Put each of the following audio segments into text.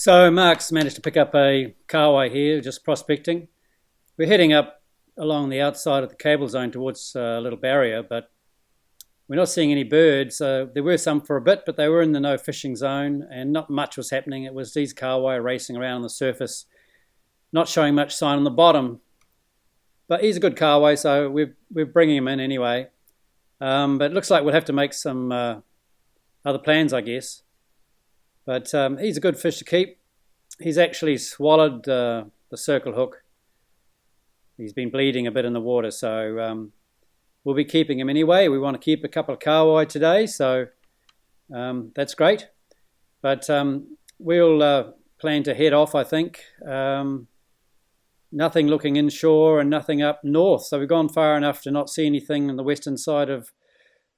So Mark's managed to pick up a kahawai here, just prospecting. We're heading up along the outside of the cable zone towards a little barrier, but we're not seeing any birds. There were some for a bit, but they were in the no fishing zone and not much was happening. It was these kahawai racing around on the surface, not showing much sign on the bottom. But he's a good kahawai, so we're bringing him in anyway. But it looks like we'll have to make some other plans, I guess. But he's a good fish to keep. He's actually swallowed the circle hook. He's been bleeding a bit in the water, so we'll be keeping him anyway. We want to keep a couple of kahawai today, so that's great. But we'll plan to head off, I think. Nothing looking inshore and nothing up north. So we've gone far enough to not see anything on the western side of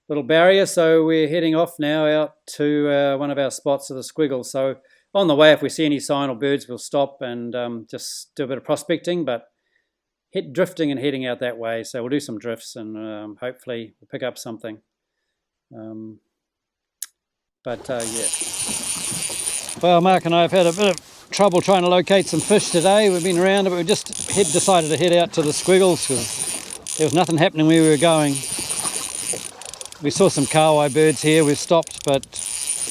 Little Barrier. So we're heading off now out to one of our spots of the squiggles. So on the way, if we see any sign or birds, we'll stop and just do a bit of prospecting, but drifting and heading out that way. So we'll do some drifts and hopefully we'll pick up something. Yeah. Well, Mark and I have had a bit of trouble trying to locate some fish today. We've been around, but we just decided to head out to the squiggles because there was nothing happening where we were going. We saw some kahawai birds here. We've stopped, but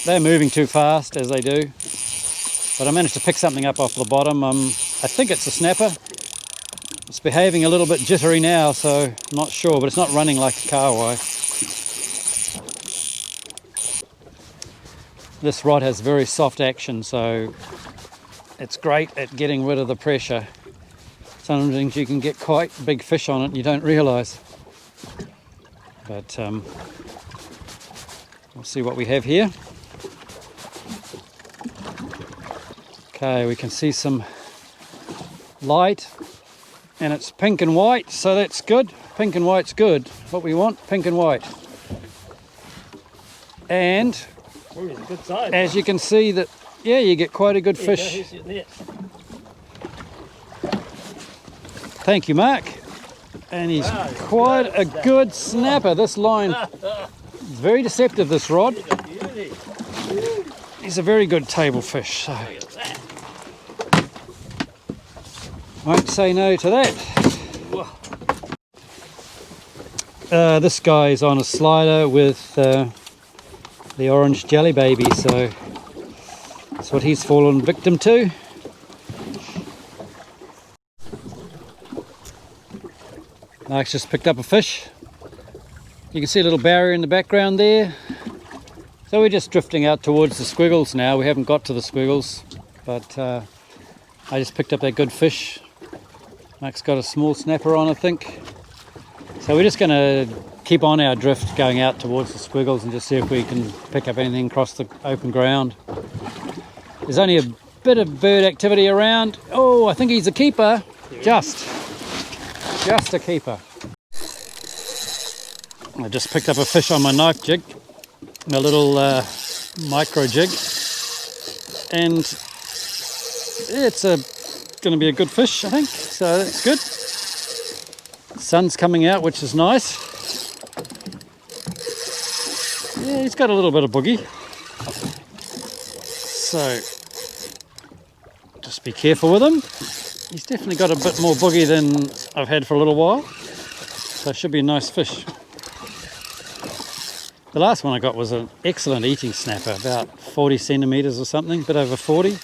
they're moving too fast, as they do. But I managed to pick something up off the bottom. I think it's a snapper. It's behaving a little bit jittery now, so I'm not sure, but it's not running like a kahawai. This rod has very soft action, so it's great at getting rid of the pressure. Sometimes you can get quite big fish on it and you don't realise. But we'll see what we have here. Okay, we can see some light and it's pink and white, so that's good. Pink and white's good. What we want, pink and white. And good size, as you can see that, yeah, you get quite a good fish. Thank you, Mark. And he's quite a good snapper. This line is very deceptive, this rod. He's a very good table fish. So won't say no to that. This guy is on a slider with the orange jelly baby, so that's what he's fallen victim to. Mark's just picked up a fish. You can see a little barrier in the background there. So we're just drifting out towards the squiggles now. We haven't got to the squiggles, but I just picked up that good fish. Mark's got a small snapper on, I think. So we're just going to keep on our drift going out towards the squiggles and just see if we can pick up anything across the open ground. There's only a bit of bird activity around. Oh, I think he's a keeper. Just a keeper. I just picked up a fish on my knife jig, a little micro jig, and it's going to be a good fish, I think, so that's good. Sun's coming out, which is nice. Yeah, he's got a little bit of boogie, so just be careful with him. He's definitely got a bit more boogie than I've had for a little while, so it should be a nice fish. The last one I got was an excellent eating snapper, about 40 centimetres or something, a bit over 40.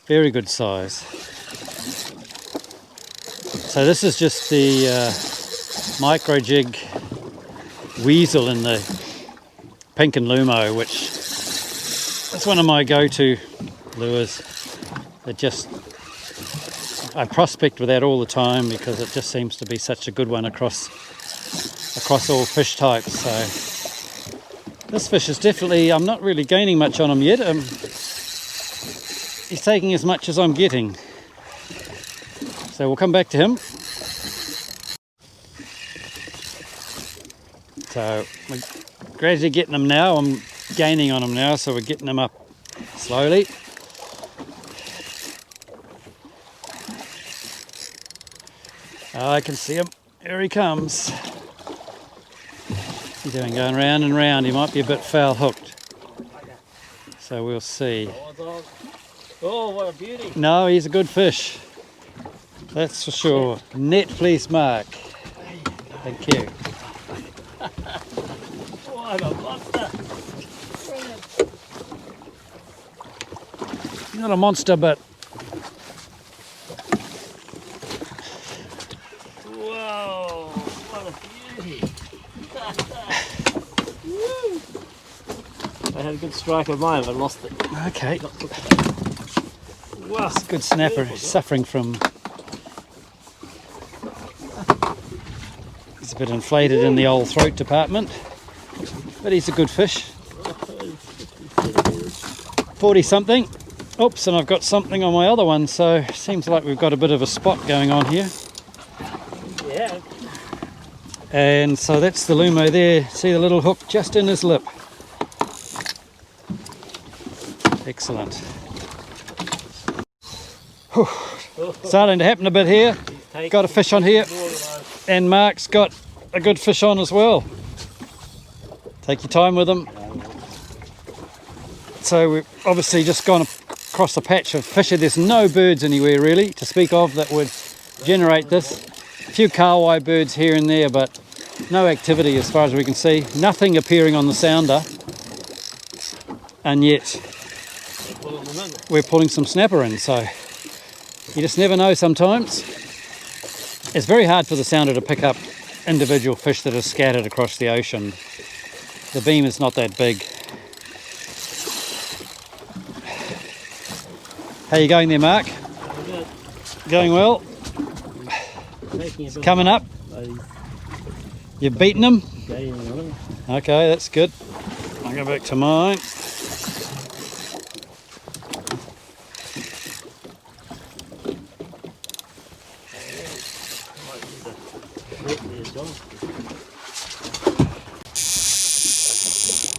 Very good size. So this is just the micro jig weasel in the pink and lumo, which is one of my go-to lures. I prospect with that all the time because it just seems to be such a good one across all fish types. So this fish is definitely, I'm not really gaining much on him yet. He's taking as much as I'm getting. So we'll come back to him. So we're gradually getting him now. I'm gaining on him now, so we're getting him up slowly. I can see him. Here he comes. He's going round and round. He might be a bit foul hooked. So we'll see. Oh, what a beauty. No, he's a good fish. That's for sure. Net fleece Mark. Thank you. What a monster. Brilliant. He's not a monster, but Whoa, what a beauty. I had a good strike of mine, but lost it. okay. Wow. It's a good snapper. He's suffering from. He's a bit inflated in the old throat department, but he's a good fish. 40 something. Oops, and I've got something on my other one, so seems like we've got a bit of a spot going on here. Yeah. And so that's the Lumo there. See the little hook just in his lip. Excellent. Whew. Starting to happen a bit here. Got a fish on here, and Mark's got a good fish on as well. Take your time with them. So we've obviously just gone across a patch of fish. There's no birds anywhere really to speak of that would generate this. A few kahawai birds here and there, but no activity as far as we can see. Nothing appearing on the sounder, and yet we're pulling some snapper in, so you just never know sometimes. It's very hard for the sounder to pick up individual fish that are scattered across the ocean. The beam is not that big. How you going there, Mark? Going well? It's coming up? You've beaten him? Okay, that's good. I'll go back to mine.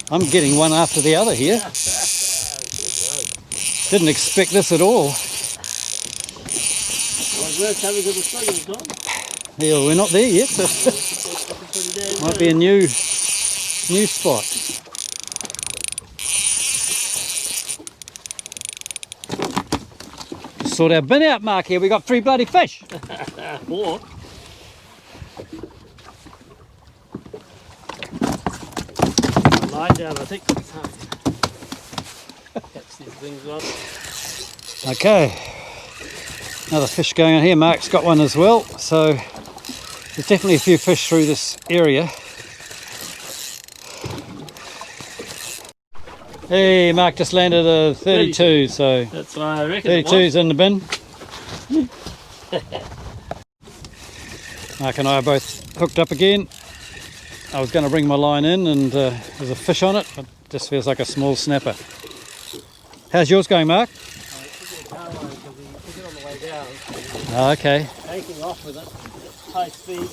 I'm getting one after the other here. Didn't expect this at all. Yeah, we're not there yet. Might be a new spot. Sort our bin out, Mark. Here we got 3 bloody fish. 4. Lie down, I think. Catch these things up. Okay, another fish going on here. Mark's got one as well, so there's definitely a few fish through this area. Hey, Mark just landed a 32, so that's what I reckon. 32's in the bin. Mark and I are both hooked up again. I was going to bring my line in, and there's a fish on it, but it just feels like a small snapper. How's yours going, Mark? Oh, okay. Taking off with it, high speed.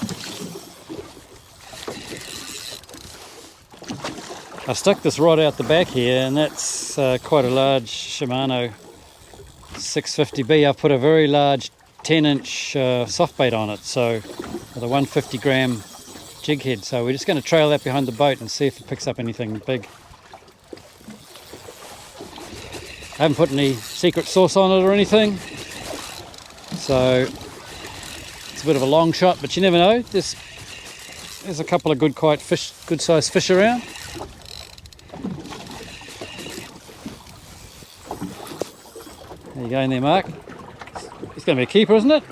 I stuck this rod out the back here, and that's quite a large Shimano 650B. I've put a very large 10-inch soft bait on it, so with a 150 gram jig head. So we're just going to trail that behind the boat and see if it picks up anything big. I haven't put any secret sauce on it or anything, so it's a bit of a long shot, but you never know. There's a couple of good sized fish around. There you go in there, Mark. It's going to be a keeper, isn't it?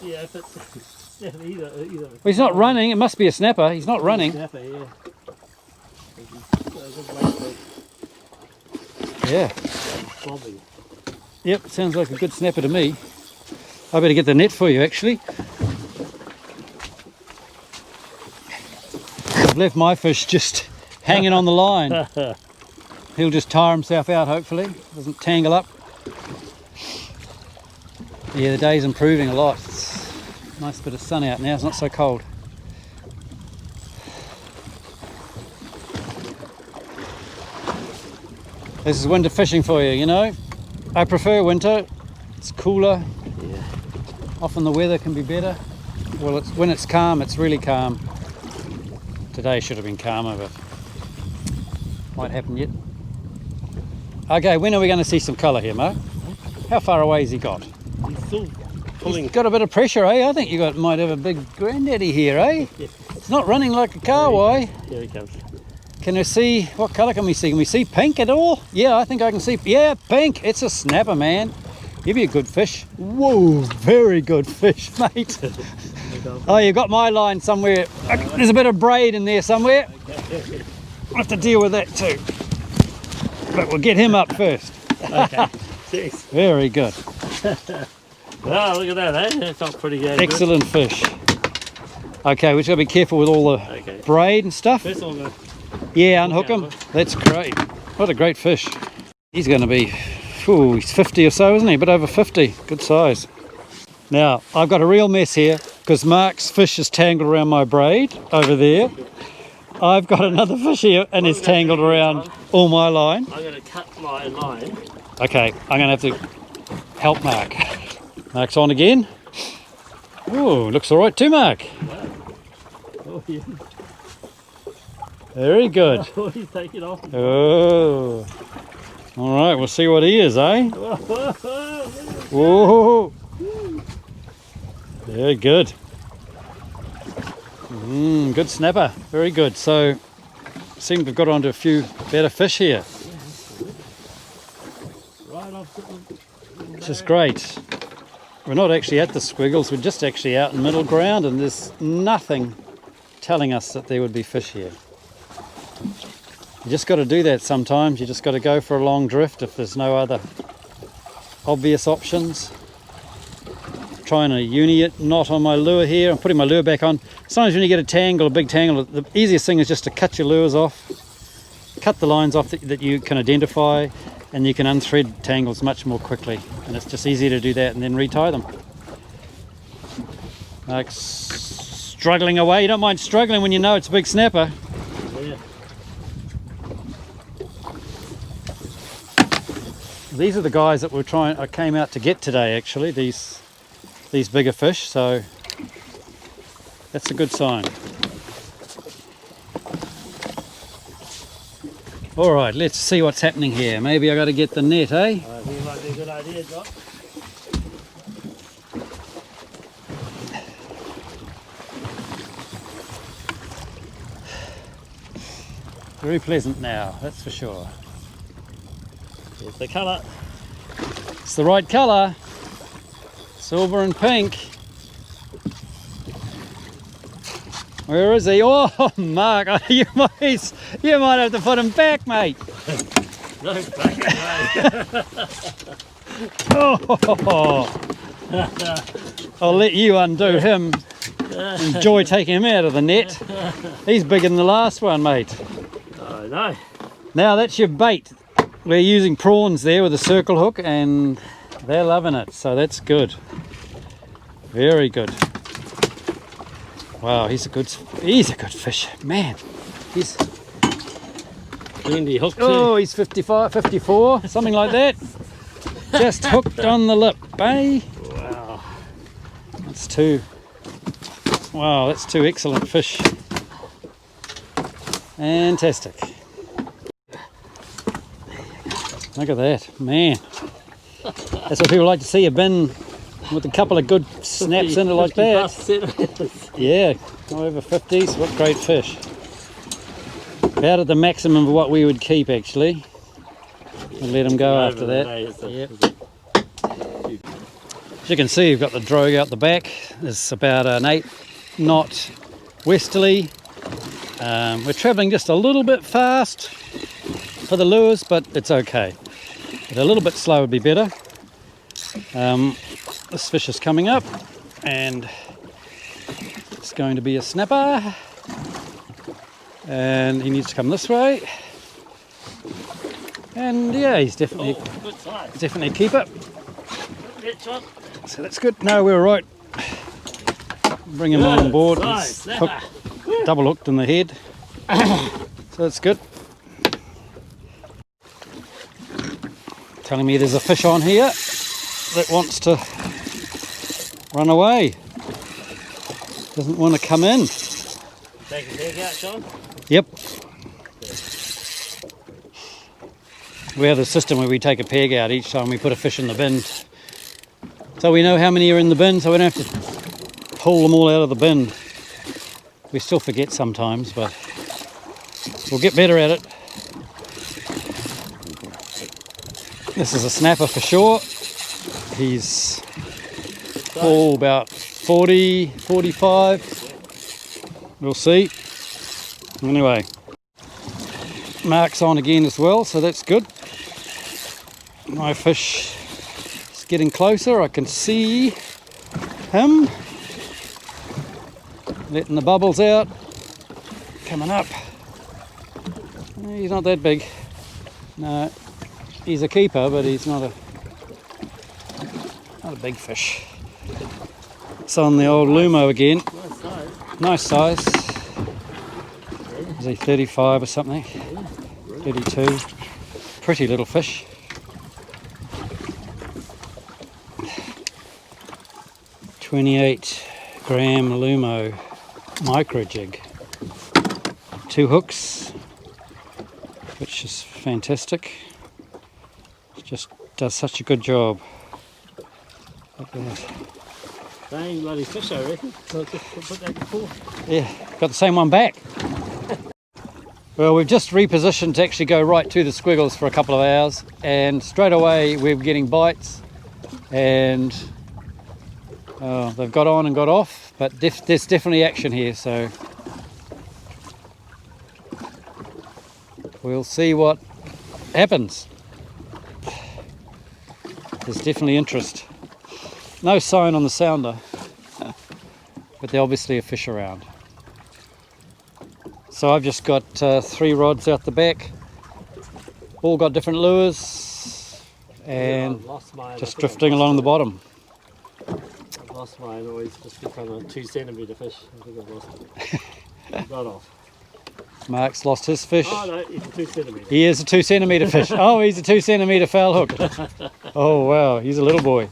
Yeah, if it's either. Well, he's not running. It must be a snapper. He's not running. Snapper, yeah. Yeah. Bobbing. Yep, sounds like a good snapper to me. I better get the net for you, actually. I've left my fish just hanging on the line. He'll just tire himself out, hopefully. Doesn't tangle up. Yeah, the day's improving a lot. It's a nice bit of sun out now. It's not so cold. This is winter fishing for you, you know. I prefer winter. It's cooler. Yeah. Often the weather can be better. Well, when it's calm, it's really calm. Today should have been calmer, but might happen yet. Okay, when are we going to see some colour here, Mark? How far away has he got? He's still pulling. He's got a bit of pressure, eh? I think you might have a big granddaddy here, eh? Yeah. It's not running like a kahawai. Here he comes. Can we see, what colour can we see? Can we see pink at all? Yeah, I think I can see, yeah, pink. It's a snapper, man. Give you a good fish. Whoa, very good fish, mate. Oh, you got my line somewhere. There's a bit of braid in there somewhere. I'll have to deal with that too. But we'll get him up first. Okay. Thanks. Very good. Oh, look at that, eh? That felt pretty good. Excellent fish. Okay, we just got to be careful with all the braid and stuff. First of all, Yeah, unhook him. That's great. What a great fish. He's going to be, ooh, he's 50 or so, isn't he? A bit over 50. Good size. Now, I've got a real mess here because Mark's fish is tangled around my braid over there. I've got another fish here and it's tangled around all my line. I'm going to cut my line. Okay, I'm going to have to help Mark. Mark's on again. Oh, looks all right too, Mark. Oh, yeah. Very good. Oh, he's taking off. Oh. All right, we'll see what he is, eh? Whoa. Very good. Good snapper. Very good. So, I seem to have got onto a few better fish here. Right off Which is great. We're not actually at the squiggles, we're just actually out in middle ground and there's nothing telling us that there would be fish here. You just got to do that sometimes. You just got to go for a long drift if there's no other obvious options. Trying a uni knot on my lure here. I'm putting my lure back on. Sometimes when you get a big tangle, the easiest thing is just to cut your lures off. Cut the lines off that you can identify and you can unthread tangles much more quickly. And it's just easier to do that and then retie them. Like struggling away. You don't mind struggling when you know it's a big snapper. Yeah. These are the guys that I came out to get today actually, these bigger fish, so that's a good sign. All right, let's see what's happening here. Maybe I got to get the net, eh? I think it might be a good idea, John. Very pleasant now, that's for sure. Here's the colour. It's the right colour. Silver and pink. Where is he? Oh, Mark, you might have to put him back, mate. No, back away. Oh, I'll let you undo him. Enjoy taking him out of the net. He's bigger than the last one, mate. I know. Now that's your bait. We're using prawns there with a circle hook and they're loving it, so that's good. Very good. Wow, he's a good fish, man. He's Handy hook too. oh, he's 55, 54, something like that. Just hooked on the lip, eh? Wow. That's two excellent fish. Fantastic. Look at that, man. That's what people like to see, a bin with a couple of good snaps in it like that. Yeah, over 50s, what great fish. About at the maximum of what we would keep actually. We'll let them go after that. Yep. As you can see, you've got the drogue out the back. It's about an 8-knot westerly. We're travelling just a little bit fast for the lures, but it's okay. But a little bit slow would be better. This fish is coming up and it's going to be a snapper and he needs to come this way, and yeah, he's definitely a keeper. So that's good. No, we're right. Bring him on board. He's double hooked in the head, so that's good. Telling me there's a fish on here that wants to run away. Doesn't want to come in. Take his head out, John. Yep. We have a system where we take a peg out each time we put a fish in the bin. So we know how many are in the bin, so we don't have to pull them all out of the bin. We still forget sometimes, but we'll get better at it. This is a snapper for sure. He's about 40, 45. We'll see. Anyway, Mark's on again as well, so that's good. My fish is getting closer. I can see him letting the bubbles out, coming up. He's not that big. No, he's a keeper, but he's not a big fish. It's on the old Lumo again. Nice size. Is he 35 or something? 32. Pretty little fish. $28-gram Lumo micro jig. 2 hooks, which is fantastic. It just does such a good job. Look at that. Same bloody fish, I reckon. So just put that before. Yeah, got the same one back. Well, we've just repositioned to actually go right to the squiggles for a couple of hours, and straight away we're getting bites, and they've got on and got off, but there's definitely action here, so we'll see what happens. There's definitely interest. No sign on the sounder, but there obviously are fish around. So I've just got 3 rods out the back, all got different lures, and just drifting along the bottom. I've lost mine, always just become a 2 centimetre fish. I think I've lost it. Got off. Mark's lost his fish. Oh no, he's a 2 centimetre. He is a 2 centimetre fish. Oh, he's a 2 centimetre foul hook. Oh wow, he's a little boy.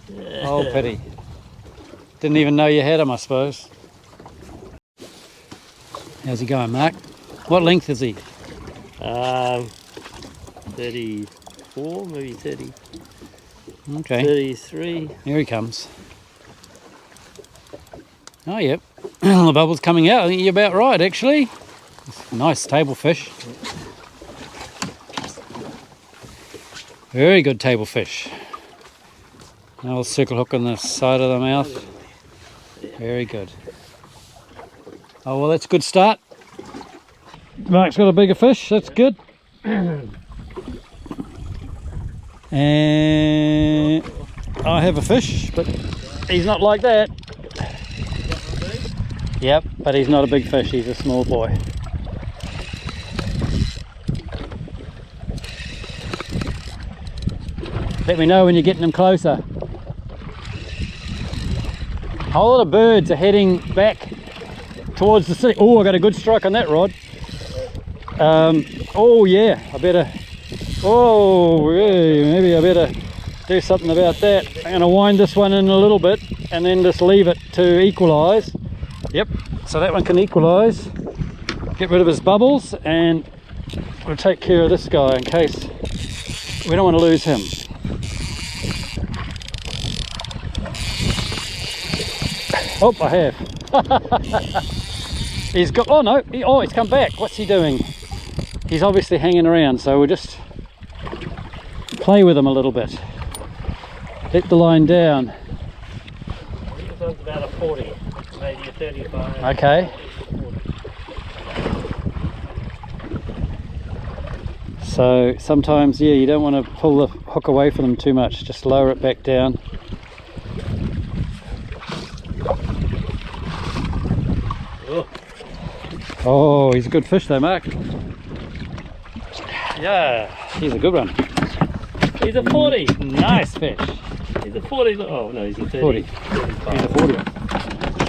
Yeah. Oh pity. Didn't even know you had him, I suppose. How's he going, Mark? What length is he? 34, maybe 30. Okay. 33. Here he comes. Oh, yep. The bubble's coming out. I think you're about right, actually. Nice table fish. Very good table fish. I'll circle hook on the side of the mouth. Very good. Oh, well, that's a good start. Mark's got a bigger fish. That's good. And I have a fish, but he's not like that. Yep, but he's not a big fish. He's a small boy. Let me know when you're getting them closer. A whole lot of birds are heading back towards the sea. Oh, I got a good strike on that rod. Oh yeah, I better. Oh, yeah, maybe I better do something about that. I'm going to wind this one in a little bit and then just leave it to equalise. Yep, so that one can equalise. Get rid of his bubbles, and we'll take care of this guy in case we don't want to lose him. Oh, I have. He's got, oh no, he's come back. What's he doing? He's obviously hanging around, so we'll just play with him a little bit. Let the line down. This one's about a 40, maybe a 35. Okay. So sometimes, yeah, you don't want to pull the hook away from them too much. Just lower it back down. Oh, he's a good fish though, Mark. Yeah, he's a good one. He's a 40. Nice fish. He's a 40. Oh no, he's a 30. 40. 35. He's a 40.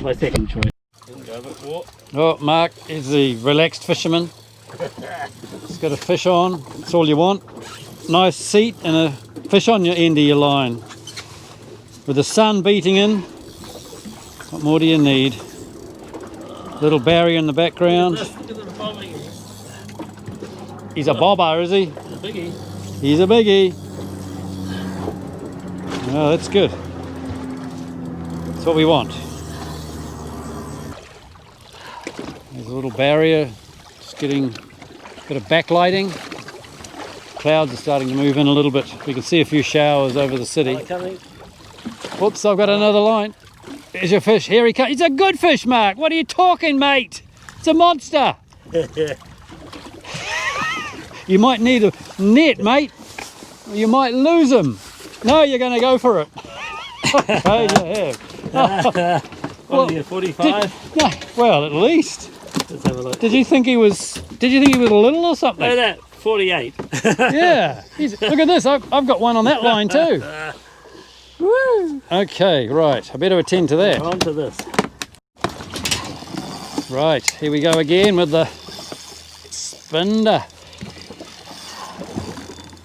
My second choice. Didn't go before. Oh, Mark is the relaxed fisherman. He's got a fish on. That's all you want. Nice seat and a fish on your end of your line. With the sun beating in, what more do you need? Little barrier in the background. He's a bobber, is he? He's a biggie. He's a biggie. Oh, that's good. That's what we want. There's a little barrier, just getting a bit of backlighting. Clouds are starting to move in a little bit. We can see a few showers over the city. Whoops, I've got another line. There's your fish. Here he comes. It's a good fish, Mark. What are you talking, mate? It's a monster. You might need a net, mate. You might lose him. No, you're going to go for it. Okay, yeah. What are you, 45? No, well, at least. Let's have a look. Did you think he was a little or something? Look at that, 48. Yeah. Look at this. I've got one on that line too. Woo. Okay, right. I better attend to that. On to this. Right, here we go again with the spinder.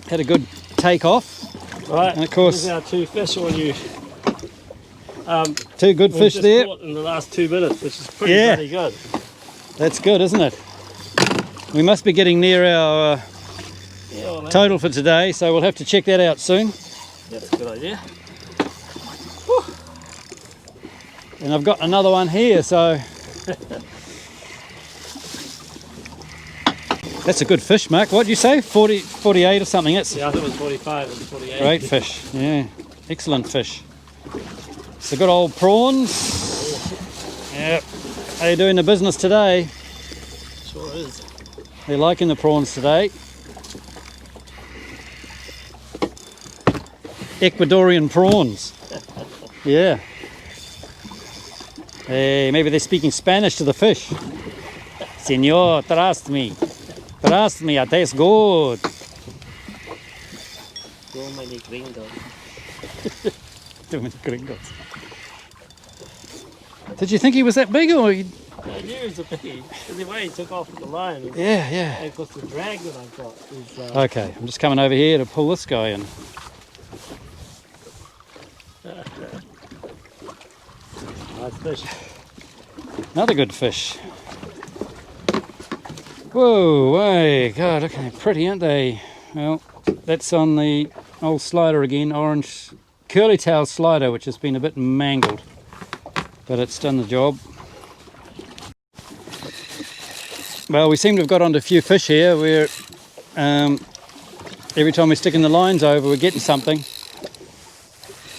Had a good take off. Right, and of course, here's our two fish on you. Two good fish just there. caught in the last 2 minutes, which is pretty good. That's good, isn't it? We must be getting near our total for today, so we'll have to check that out soon. That's a good idea. Whew. And I've got another one here, so that's a good fish, Mark. What did you say? 40, 48 or something? That's Yeah, I think it was 45 and 48. great fish. Yeah, excellent fish. So good old prawns. Yeah. How you doing the business today? Sure is. They're liking the prawns today. Ecuadorian prawns. Yeah. Hey, maybe they're speaking Spanish to the fish. Señor, trust me. Trust me, it tastes good. So many gringos. Too many gringos. Did you think he was that big, or? I knew it was a biggie. Because the way he took off with the line. Yeah, yeah. And of course the drag that I've got is... Okay, I'm just coming over here to pull this guy in. Nice fish. Another good fish. Whoa, hey, God, looking pretty, aren't they? Well, that's on the old slider again, orange curly tail slider, which has been a bit mangled, but it's done the job. Well, we seem to have got onto a few fish here. We're every time we're sticking the lines over, we're getting something,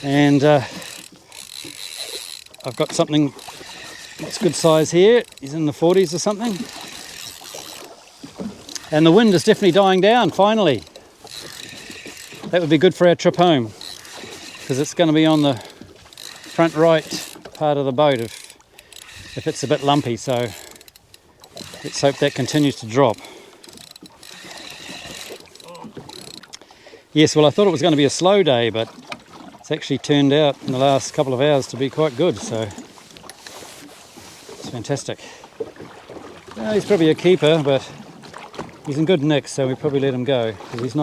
and I've got something that's good size here. He's in the 40s or something. And the wind is definitely dying down, finally. That would be good for our trip home, because it's going to be on the front right part of the boat if it's a bit lumpy, so let's hope that continues to drop. Yes, well, I thought it was going to be a slow day, but it's actually turned out in the last couple of hours to be quite good, so it's fantastic. He's probably a keeper, but he's in good nick, so we probably let him go, because he's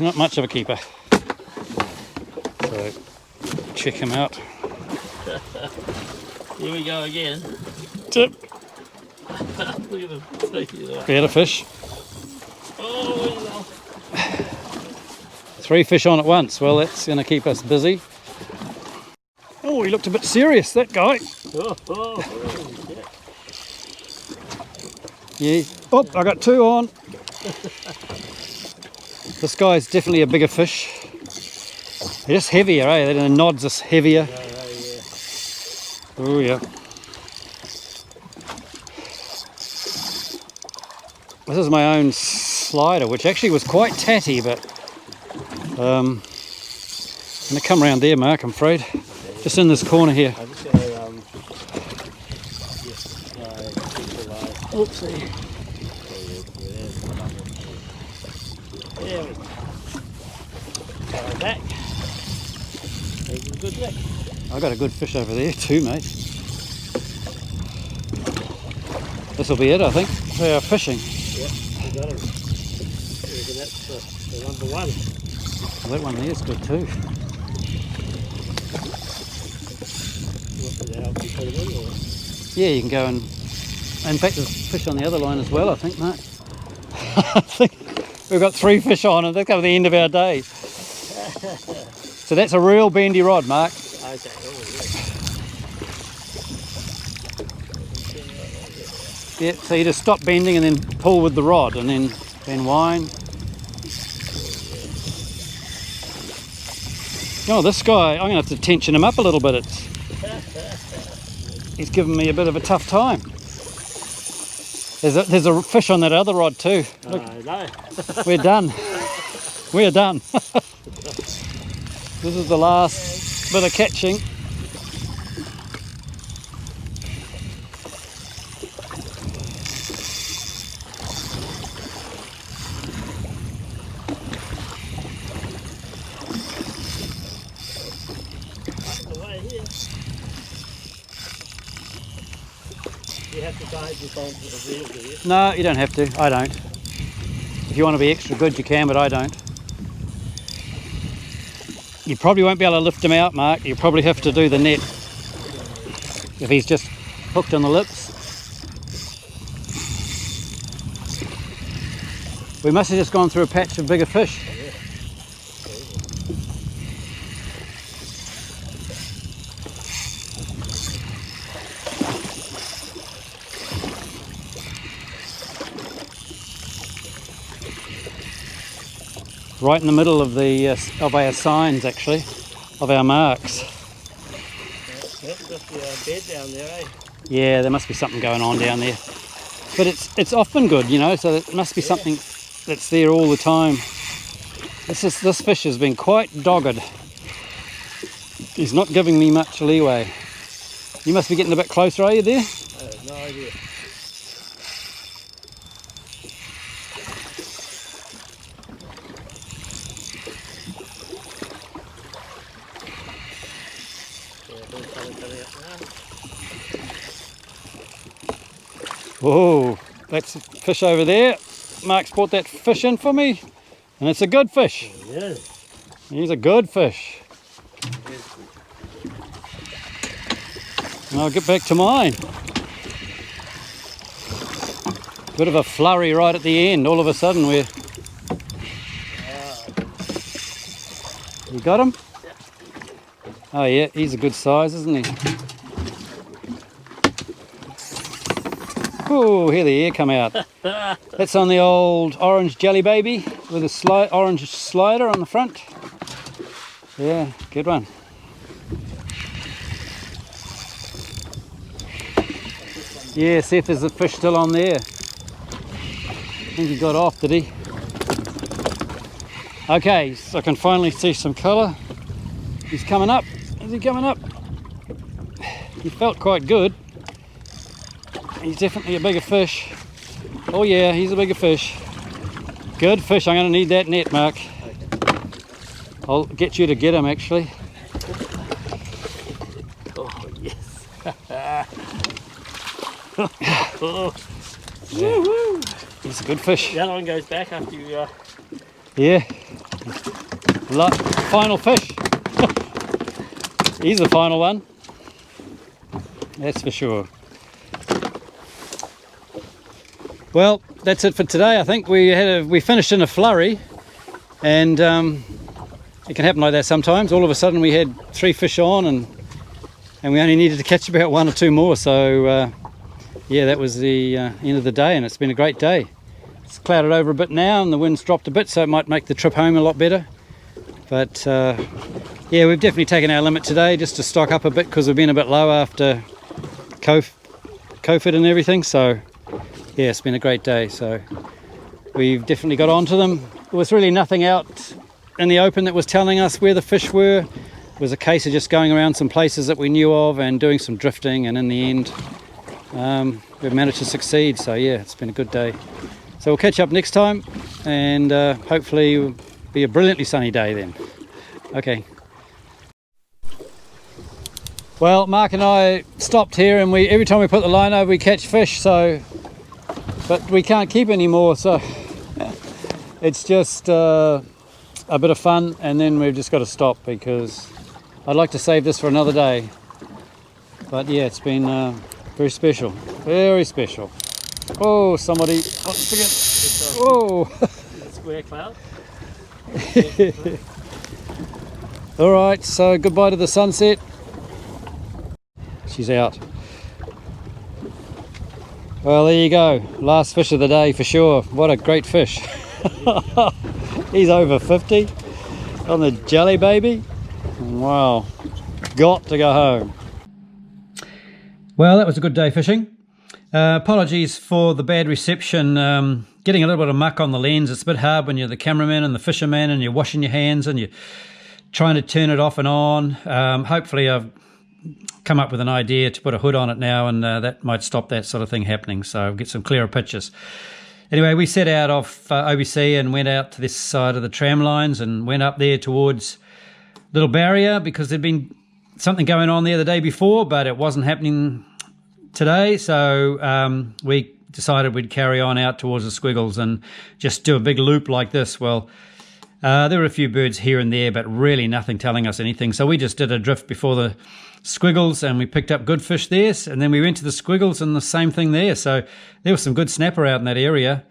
not much of a keeper. So check him out. Here we go again. Tip. Look at him. Better fish. Oh, he's off. 3 fish on at once. Well, that's going to keep us busy. Oh, he looked a bit serious, that guy. Oh, Yeah. Oh, I got 2 on. This guy's definitely a bigger fish. They're just heavier, eh? The nods are heavier. Oh, yeah. This is my own slider, which actually was quite tatty, but I'm going to come around there, Mark, I'm afraid. Just in this corner here. I'm just going to oopsie. There we go. Go back. There's a good lick. I've got a good fish over there too, mate. This will be it, I think, for our fishing. Yep, we got him. I reckon that's the number one. Well, that one there is good too. Yeah, you can go and in fact there's fish on the other line as well, I think, Mark. I we've got 3 fish on, and that's kind of the end of our day. So that's a real bendy rod, Mark. Okay. Yeah, so you just stop bending and then pull with the rod, and then wind. Oh, this guy, I'm going to have to tension him up a little bit. He's giving me a bit of a tough time. There's a fish on that other rod too. Look, No. we're done. We're done. This is the last bit of catching. You have to guide this onto the reel, do you? No, you don't have to. I don't. If you want to be extra good, you can, but I don't. You probably won't be able to lift him out, Mark. You'll probably have to do the net if he's just hooked on the lips. We must have just gone through a patch of bigger fish. Right in the middle of our signs, actually, of our marks. That's just the bed down there, eh? Yeah, there must be something going on down there. But it's often good, you know, so it must be something that's there all the time. This fish has been quite dogged. He's not giving me much leeway. You must be getting a bit closer, are you there? I have no idea. Whoa, that's a fish over there. Mark's brought that fish in for me, and it's a good fish. Yes. He's a good fish. And I'll get back to mine. Bit of a flurry right at the end. All of a sudden we're... You got him? Oh yeah, he's a good size, isn't he? Oh, hear the air come out. That's on the old orange jelly baby with a orange slider on the front. Yeah, good one. Yeah, see if there's a fish still on there. I think he got off, did he? Okay, so I can finally see some colour. He's coming up. Is he coming up? He felt quite good. He's definitely a bigger fish. Oh yeah, he's a bigger fish. Good fish. I'm going to need that net, Mark. I'll get you to get him, actually. Oh, yes. Oh. Yeah. He's a good fish. The other one goes back after you... Yeah. Final fish. He's the final one. That's for sure. Well, that's it for today. I think we finished in a flurry, and it can happen like that sometimes. All of a sudden we had 3 fish on, and we only needed to catch about 1 or 2 more. So yeah, that was the end of the day, and it's been a great day. It's clouded over a bit now, and the wind's dropped a bit, so it might make the trip home a lot better. But yeah, we've definitely taken our limit today, just to stock up a bit, because we've been a bit low after COVID and everything. So yeah, it's been a great day. So we've definitely got onto them. There was really nothing out in the open that was telling us where the fish were. It was a case of just going around some places that we knew of and doing some drifting, and in the end we've managed to succeed. So yeah, it's been a good day. So we'll catch up next time, and hopefully it'll be a brilliantly sunny day then. Okay. Well, Mark and I stopped here, and every time we put the line over we catch fish, but we can't keep any more, so it's just a bit of fun, and then we've just got to stop, because I'd like to save this for another day. But yeah, it's been very special, very special. Oh, somebody wants to get... Whoa! square cloud. All right, so goodbye to the sunset. She's out. Well, there you go. Last fish of the day for sure. What a great fish. He's over 50 on the jelly baby. Wow. Got to go home. Well, that was a good day fishing. Apologies for the bad reception. Getting a little bit of muck on the lens. It's a bit hard when you're the cameraman and the fisherman and you're washing your hands and you're trying to turn it off and on. Hopefully I've come up with an idea to put a hood on it now, and that might stop that sort of thing happening, so get some clearer pictures. Anyway, we set out off OBC and went out to this side of the tram lines and went up there towards Little Barrier because there'd been something going on there the day before, but it wasn't happening today, so we decided we'd carry on out towards the Squiggles and just do a big loop like this. Well, there were a few birds here and there, but really nothing telling us anything. So we just did a drift before the Squiggles and we picked up good fish there. And then we went to the Squiggles and the same thing there. So there was some good snapper out in that area.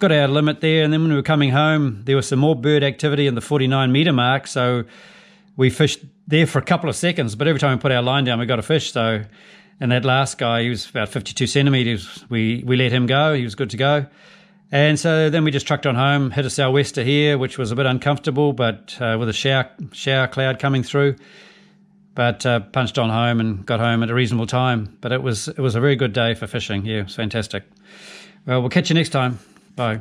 Got our limit there. And then when we were coming home, there was some more bird activity in the 49 metre mark. So we fished there for a couple of seconds. But every time we put our line down, we got a fish. So, and that last guy, he was about 52 centimetres. We let him go. He was good to go. And so then we just trucked on home, hit a sou'wester here, which was a bit uncomfortable, but with a shower cloud coming through. But punched on home and got home at a reasonable time. But it was a very good day for fishing. Yeah, it was fantastic. Well, we'll catch you next time. Bye.